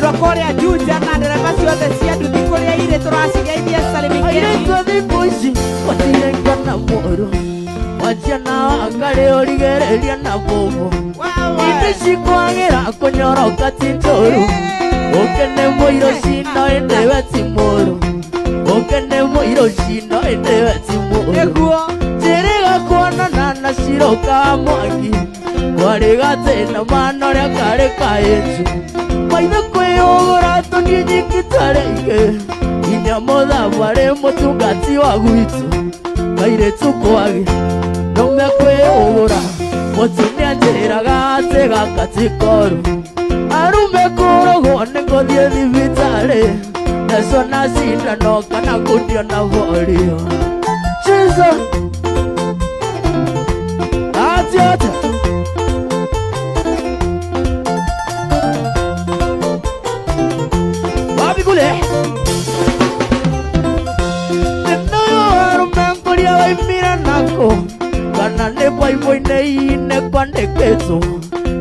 Rokoria juja na ndereba ciothe cia nduthi kuria ire turacigeithia salimingeni. Airĩtu thikũ ici matirenga na mũrũ, wajana angare origereria na bobo. Indi cikwagĩra kũnyoroka titoru, ũkene mũiro cino ĩndewe ti mũrũ, ũkene mũiro cino ĩndewe ti mũrũ. Njĩrĩga kuonana na ciroka mwangi, kwarĩ gatĩna manorĩa karĩ kaĩnju. Maitho kwĩyũgũra tũni nyingĩ tarĩngĩ, nginya mũthabarĩ mũtungati wa gwitũ. Kairĩtu kwagĩ nũme kwĩyũgũra, mũtumia njĩraga atĩ gaka ti koru. Arume kũrogwo nĩ ngũthiĩ thibitarĩ, thecwo na cindano kana kũndio na vorio. Jesus atiote wapi kule nĩnoyo arume ngũria waimira nako, kana nĩ baibo-inĩ kwandĩkĩtwo,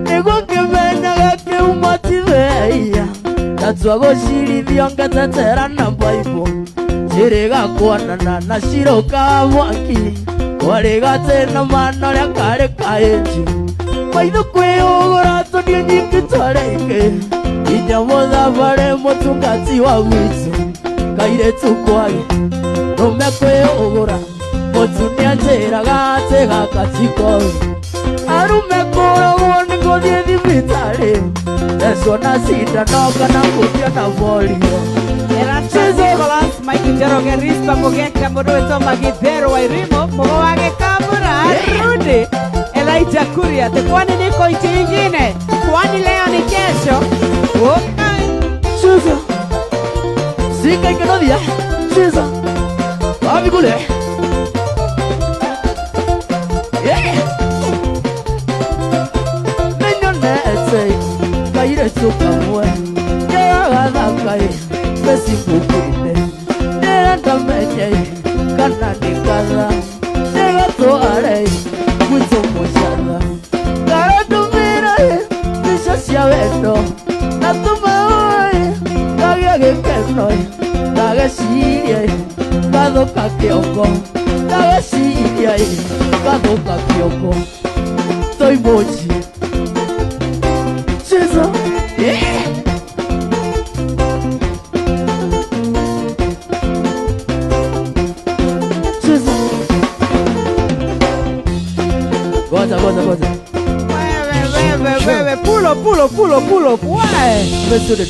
nĩguo kĩmenyaga kĩuma ti theia, natua gũcirithio ngetetera na baibo. Njĩrĩga kuonana na ciroka mwangi, kwarĩ gatĩna manorĩa karĩ kaĩnju. Maitho kwĩyũgũra tũni nyingĩ tarĩngĩ, nginya mũthabarĩ mũtungati wa gwitũ. Kairĩtu kwagĩ nũme kwĩyũgũra, mũtumia njĩraga atĩ gaka ti koru. Arume kũrogwo nĩ ngũthiĩ thibitarĩ, thecwo na cindano kana kũndio na vorio. Nicolas Mike Njoroge Rispa Mugeka mũndũ wĩtwo Magithero wa Irimo mũgo wa Gĩkambũra Rudy Elijah Kuria ati kwani niko nchi nyingine, kwani leo ni kesho. Okay Susa sika ikenodia Susa wapi kule Menyonete kairĩtu kamwe yagathakaĩ Besibukuine, nenda menye, kana nikaza, nega toare, wito moshada. Karatumira, nisha cia wendo, natuma oe, kagia gĩkeno, gageciria, gathoka kĩongo, gageciria, gathoka kĩongo, toi mochi. Jesus, Goza. Wewe pulo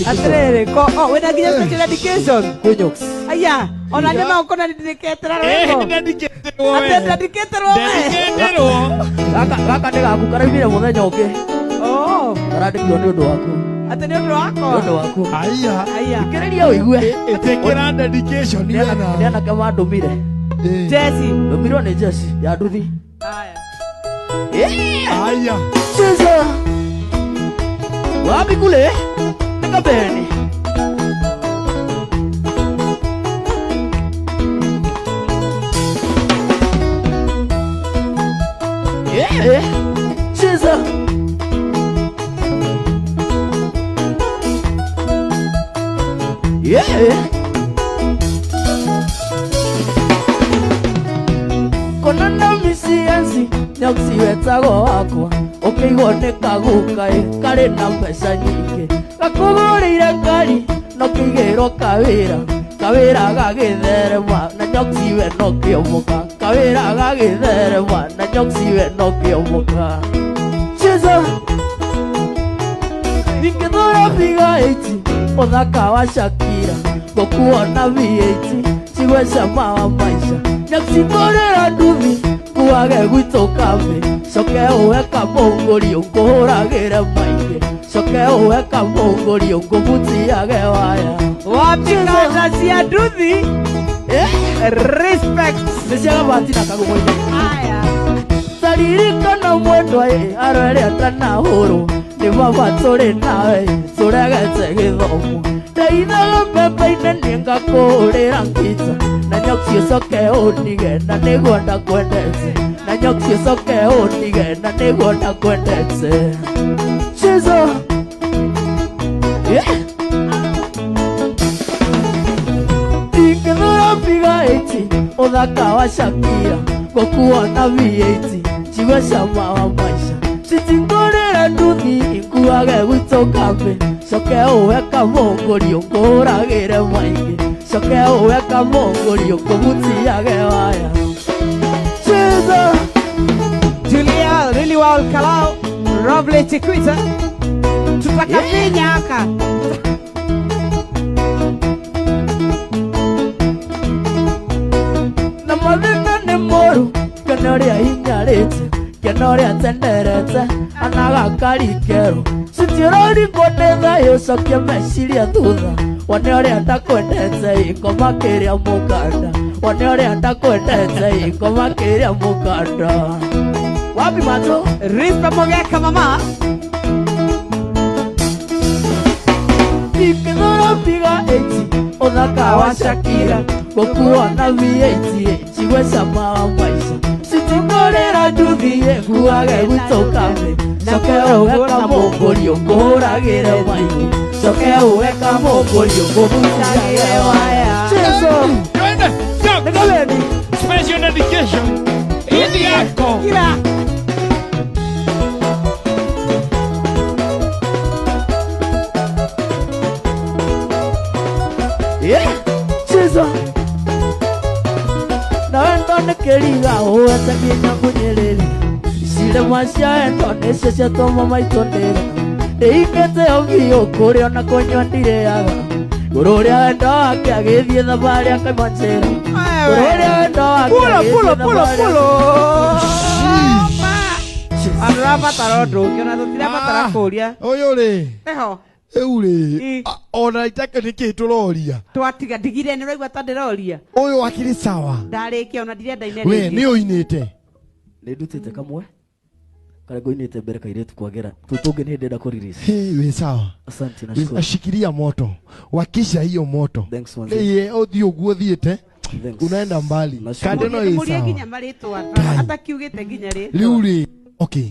atrere ko wena nginya special dedication Kunyox aya ona nĩma ũkona dedicatera rwĩmbo dedicatera gaka nĩ gaku karaimire mũthenya ũngĩ karandĩkirwo nĩ ũndũ waku atĩ nĩ ũndũ waku aya ikĩrĩria ũigue ĩtĩkĩra dedication nĩ anake mandũmire Jesse ndũmirwo nĩ Jesse ya nduthi aya Susa wapi kule nikabeni Susa konana misianzi nyakusiwetago wakwa ũkĩigwo nĩ kagukaĩ karĩ na mbeca nyingĩ gakũgũrĩire ngari no kĩigĩrwo kawĩra gagĩtherema na nyoksiwe no kĩomoka kawĩra gagĩtherema na nyoksiwe no kĩomoka Susa ningĩthũra bigaĩti mũthaka wa Shakira ngũkuona V8 cigwe cama wa maica nyakusikũrĩra nduthi kuage gwitũ kambĩ coke ũweka mũngũri ũngũhũragĩre maingĩ coke ũweka mũngũri ũngũbutiage waya wapikana cia nduthi respect nĩciagabati na kagũmũinĩ aya taririkana mwendwa arore atanahũrwo nĩ baba tũrĩ nawe tũregete gĩthomo ndeithaga mbembe-inĩ nĩngakũhũrĩra ngita na nyoki ũcoke ũnige na nĩguo ndakwendete na nyoki ũcoke ũnige na nĩguo ndakwendete Chizo uthaka wa Shakira gokuwa na V8 chiwe sama wa maisha sitingorera nduthi ikuage gwitoka mbe coke uweka mongori ngoragire maingi coke uweka mongori ngumutiage waya cheza Julia really well kalau Roble Chikwita tutakapinya aka na mavika ni moru kanoria hinyarete kanoria tenderete anaga karikero sitirori kodetha yocoke meciria thutha wone uria ndakwendete ikomakiria mukanda wone uria ndakwendete ikomakiria mukanda wapi mato Rispa Mogeka mama ikithora piga 8 uthaka wa Shakira gokuwa na V8 chiwe sama wa maisha sitingorera nduthi nguage gutoka mbe coke uweka mongori ngoragire maingi coke uweka mongori ngumutiagire waya chezo Twende, go. nigawedi Special dedication. Hii yako. Kila chezo nawendo nikiriga uwete nginya kunyiriri cire mwacia endo nicio ciatũma maitondĩra ndĩikĩte ũthiũ kũrĩa ona kũnyua ndirĩaga gũrũ ũrĩa wendo wake agĩthiĩ thabarĩ akaima njĩra gũrũ ũrĩa wendo wake pulo agĩthiĩ Arapa tarodo kiona tutira patara kuria Oyo ri. eho Eu ri. I. Ona itake niki turoria. twatiga ndigire ni raigwa tandiroria Oyo akiri sawa. ndarikia ona ndirenda ine We ni uinite. nĩndutĩte kamwe karĩa ngũinĩte mbere kairĩtu kwagĩra tũtũngĩ nĩ ndĩenda kũririsi Hey, we sawa. asante nashukuru Ashikilia moto. Wakisha hiyo moto. thanks once Yeye othi uguo thiete. thanks Unaenda mbali. Nashukuru. Kande no muria isawa. ginya maritwa hata kiugite ginya ri Riuri. Okay.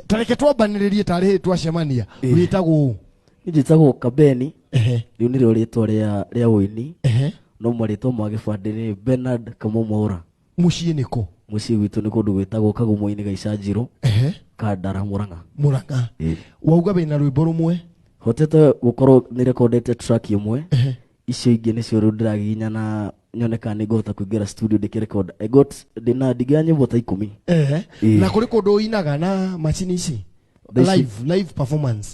Tareke twambanĩrĩrie tarĩ twacemania. Wĩtagwo. njĩtagwo Kabeni Ehe. rĩu nĩrĩo rĩtwa rĩa ũini Ehe. no marĩtwa ma gĩbandĩ nĩ Bernard Kamũmwaũra Muciĩ nĩkũ? mũciĩ witũ nĩ kũndũ gwĩtagwo Kagumo-inĩ ga Icanjirũ Ehe. Kandara Mũrang'a Mũrang'a. Wauga wĩna rwĩmbo rũmwe? hotete gũkorwo nĩ rekondete track ĩmwe Ehe. icio ingĩ nĩcio rĩu ndĩraginya na nyone kana nĩngũhota kũingĩra studio ndĩkĩrekonda ndĩna ndigia nyĩmbo ta 10 Ehe. Na kũrĩ kũndũ ũinaga na macini ici? Live performance.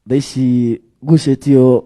thaa ici ngucĩtio